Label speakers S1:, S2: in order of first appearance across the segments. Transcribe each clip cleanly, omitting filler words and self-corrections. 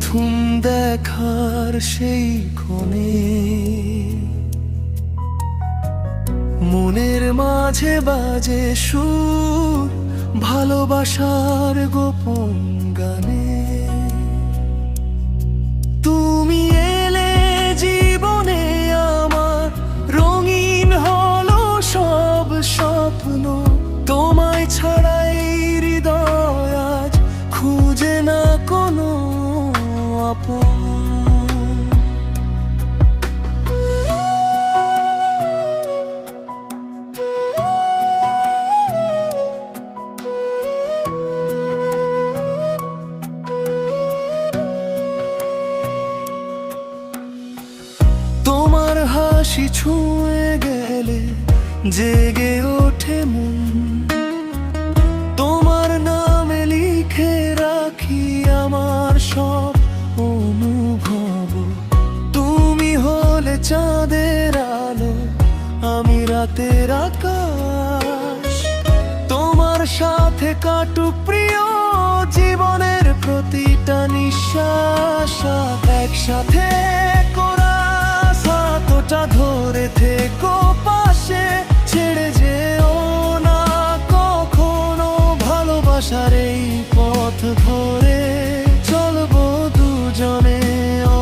S1: প্রথম দেখার সেই ক্ষণে মনের মাঝে বাজে সুর ভালোবাসার গোপন গানে। তুমি এলে জীবনে আমার, রঙিন হলো সব স্বপ্ন। তোমায় ছাড়াই হৃদয় আজ খুঁজে না কোনো আপন। তোমার হাসি ছুঁয়ে গেলে জেগে ওঠে মন। তোমার নামে লিখে রাখি আমার সব অনুভব। তুমি হলে চাঁদের আলো, আমি রাতের আকাশ। তোমার সাথে কাটুক প্রিয় জীবনের প্রতিটা নিঃশ্বাস। একসাথে ধরে থেকো পাশে, ছেড়ে যেও না কখনো। ভালোবাসার এই পথ ধরে চলবো দুজনে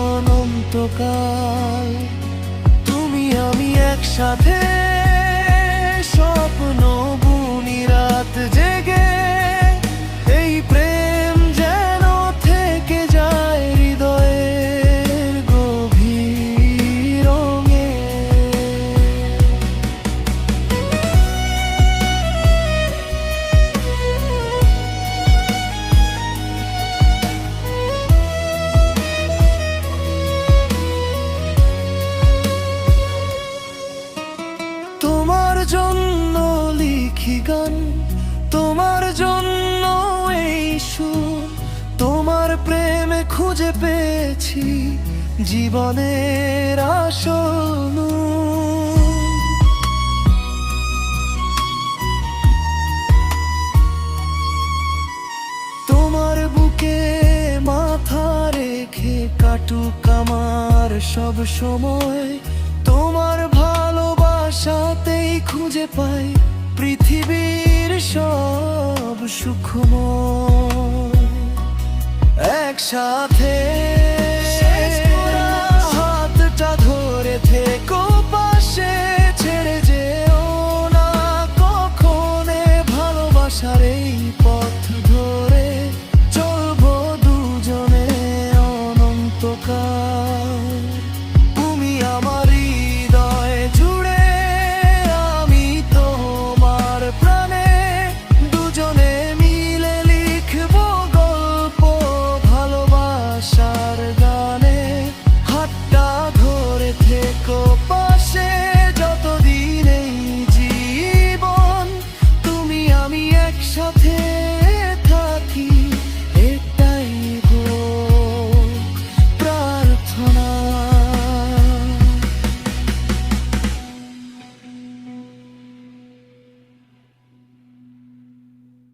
S1: অনন্তকাল। তুমি আমি একসাথে স্বপ্ন বুনি রাত জেগে। এই প্রেম যেন থেকে যায় হৃদয়ের গভীর। তোমার জন্য লিখি গান, তোমার জন্য এই সুর। তোমার প্রেমে খুঁজে পেয়েছি জীবনের আসল। তোমার বুকে মাথা রেখে কাটুক আমার সব সময়। তোমার ভালোবাসাতেই খুঁজে পাই পৃথিবীর সব সুখময়। একসাথে